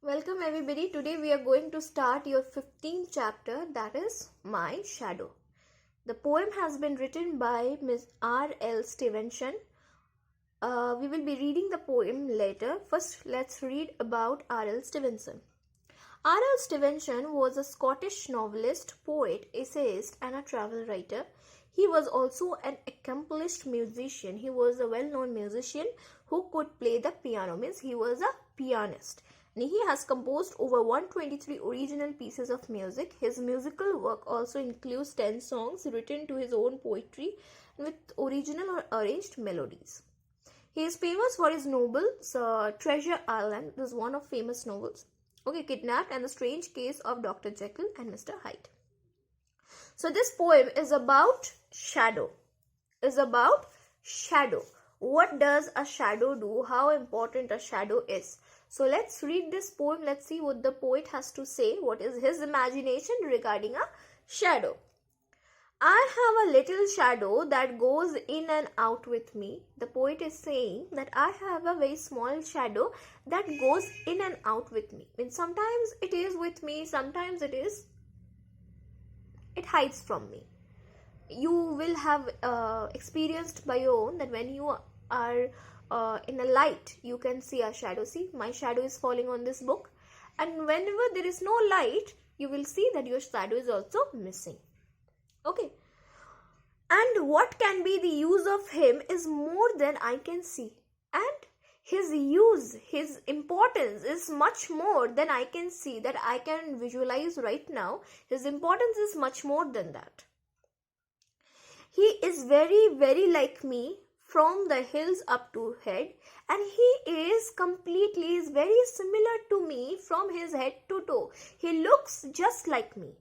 Welcome everybody. Today we are going to start your 15th chapter, that is My Shadow. The poem has been written by Ms. R.L. Stevenson. We will be reading the poem later. First, let's read about R.L. Stevenson. R.L. Stevenson was a Scottish novelist, poet, essayist and a travel writer. He was also an accomplished musician. He was a well-known musician who could play the piano, means he was a pianist. He has composed over 123 original pieces of music. His musical work also includes 10 songs written to his own poetry with original or arranged melodies. He is famous for his novels, Treasure Island, this is one of famous novels. Kidnapped and the Strange Case of Dr. Jekyll and Mr. Hyde. So this poem is about shadow. What does a shadow do? How important a shadow is? So let's read this poem. Let's see what the poet has to say. What is his imagination regarding a shadow? I have a little shadow that goes in and out with me. The poet is saying that I have a very small shadow that goes in and out with me. Means sometimes it is with me, sometimes it hides from me. You will have experienced by your own that when you are in a light, you can see a shadow. See, my shadow is falling on this book, and whenever there is no light, you will see that your shadow is also missing. Okay, and what can be the use of him is more than I can see, and his use, his importance is much more than I can see, that I can visualize right now. His importance is much more than that. He is very, very like me from the hills up to head, and he is very similar to me from his head to toe. He looks just like me,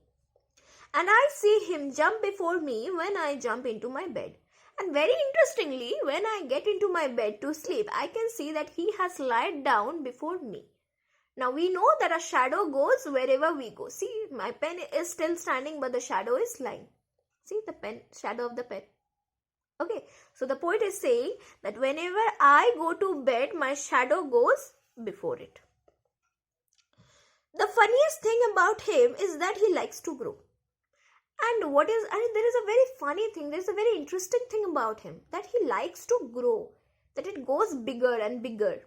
and I see him jump before me when I jump into my bed. And very interestingly, when I get into my bed to sleep, I can see that he has lied down before me. Now we know that a shadow goes wherever we go. See, my pen is still standing, but the shadow is lying. See the pen, shadow of the pen. Okay, so the poet is saying that whenever I go to bed, my shadow goes before it. The funniest thing about him is that he likes to grow. And there is a very funny thing, there is a very interesting thing about him, that he likes to grow, that it goes bigger and bigger.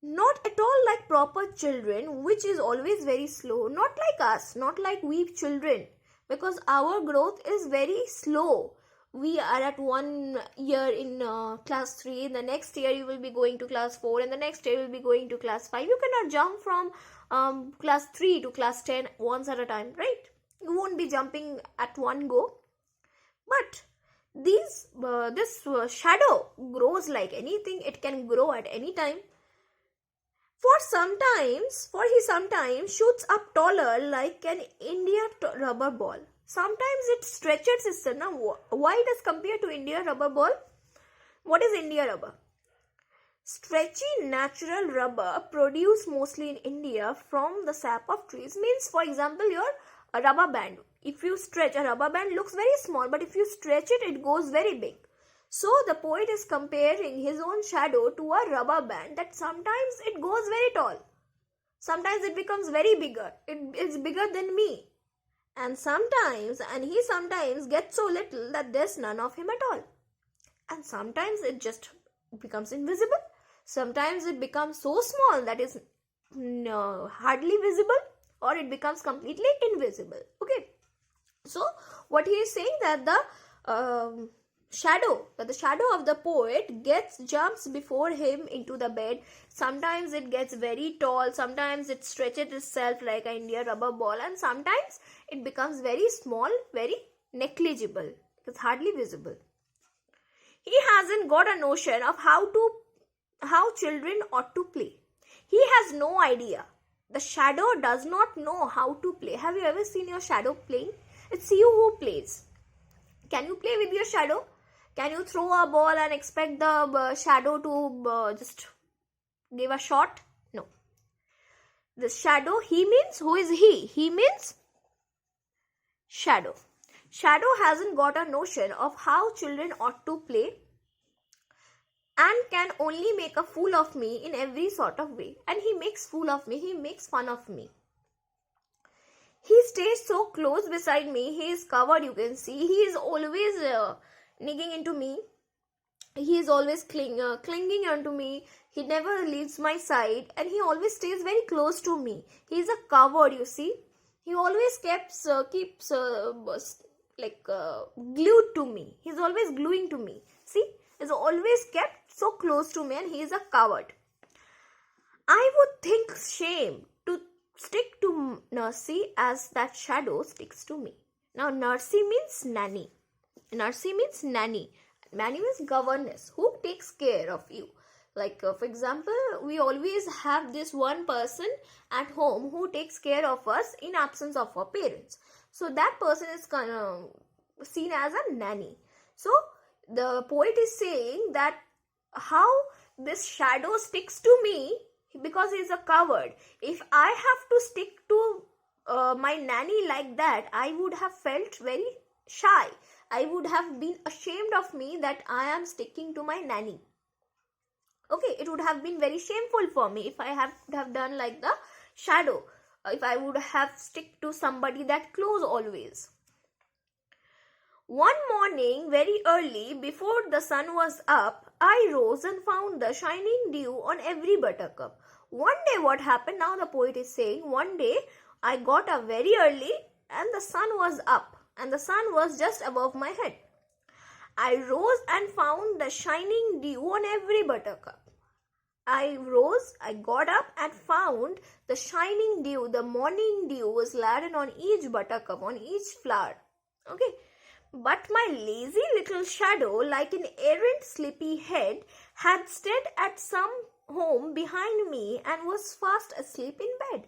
Not at all like proper children, which is always very slow, not like us, not like we children, because our growth is very slow. We are at 1 year in class 3, the next year you will be going to class 4, and the next year you will be going to class 5. You cannot jump from class 3 to class 10 once at a time, right? You won't be jumping at one go. But this shadow grows like anything. It can grow at any time. He sometimes shoots up taller like an India rubber ball. Sometimes it stretches itself. Now, why it is compared to India rubber ball? What is India rubber? Stretchy natural rubber produced mostly in India from the sap of trees. Means, for example, a rubber band. If you stretch, a rubber band looks very small, but if you stretch it, it goes very big. So the poet is comparing his own shadow to a rubber band, that sometimes it goes very tall. Sometimes it becomes very bigger. It's bigger than me. And he sometimes gets so little that there's none of him at all. And sometimes it just becomes invisible. Sometimes it becomes so small that is hardly visible, or it becomes completely invisible. Okay. So what he is saying, that the shadow of the poet jumps before him into the bed. Sometimes it gets very tall, sometimes it stretches itself like an India rubber ball, and sometimes it becomes very small, very negligible. It's hardly visible. He hasn't got a notion of how children ought to play. He has no idea. The shadow does not know how to play. Have you ever seen your shadow playing? It's you who plays. Can you play with your shadow? Can you throw a ball and expect the shadow to just give a shot? No. The shadow, he means, who is he? He means shadow. Shadow hasn't got a notion of how children ought to play. and can only make a fool of me in every sort of way. And he makes fool of me, he makes fun of me. He stays so close beside me, he is covered, you can see. He is always nigging into me. He is always clinging onto me. He never leaves my side, and he always stays very close to me. He is a coward, you see. He always keeps glued to me. He's always gluing to me. See, he's always kept so close to me, and he is a coward. I would think shame to stick to Nursie as that shadow sticks to me. Now, Nursie means nanny. Nursie means nanny. Nanny means governess, who takes care of you. Like, for example, we always have this one person at home who takes care of us in absence of our parents. So, that person is kind of seen as a nanny. So, the poet is saying that how this shadow sticks to me because he is a coward. If I have to stick to my nanny like that, I would have felt very shy. I would have been ashamed of me that I am sticking to my nanny. Okay, it would have been very shameful for me if I have done like the shadow. If I would have stick to somebody that close always. One morning, very early, before the sun was up, I rose and found the shining dew on every buttercup. One day what happened, now the poet is saying, one day I got up very early and the sun was up. And the sun was just above my head. I rose and found the shining dew on every buttercup. I rose, I got up and found the shining dew, the morning dew was laden on each buttercup, on each flower. Okay. But my lazy little shadow, like an errant sleepy head, had stayed at some home behind me and was fast asleep in bed.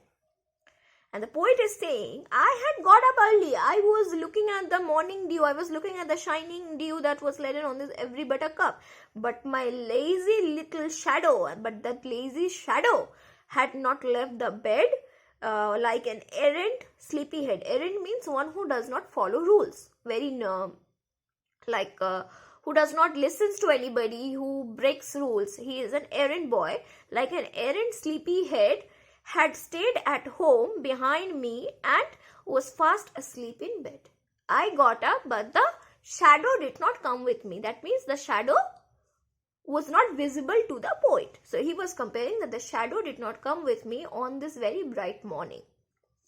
And the poet is saying, I had got up early. I was looking at the morning dew. I was looking at the shining dew that was laden on this every buttercup. But my lazy little shadow, but that lazy shadow had not left the bed like an errant sleepyhead. Errant means one who does not follow rules. Very who does not listens to anybody, who breaks rules. He is an errant boy. Like an errant sleepyhead had stayed at home behind me and was fast asleep in bed. I got up, but the shadow did not come with me. That means the shadow was not visible to the poet. So he was comparing that the shadow did not come with me on this very bright morning.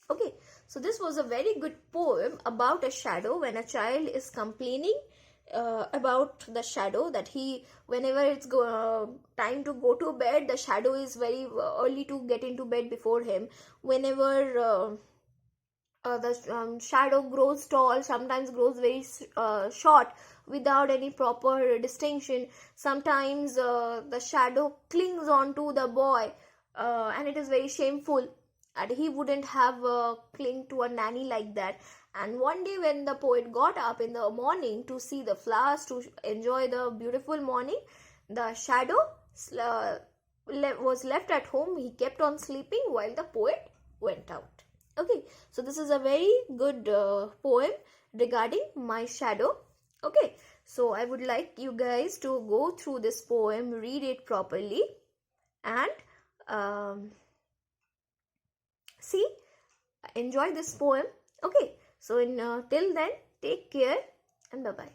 Okay, so this was a very good poem about a shadow when a child is complaining about the shadow, that he, whenever it's time to go to bed, the shadow is very early to get into bed before him. Whenever the shadow grows tall, sometimes grows very short without any proper distinction. Sometimes the shadow clings on to the boy and it is very shameful, and he wouldn't have cling to a nanny like that. And one day when the poet got up in the morning to see the flowers, to enjoy the beautiful morning, the shadow was left at home. He kept on sleeping while the poet went out. Okay, so this is a very good poem regarding my shadow. Okay, so I would like you guys to go through this poem, read it properly, and see, enjoy this poem. Okay, so till then, take care and bye-bye.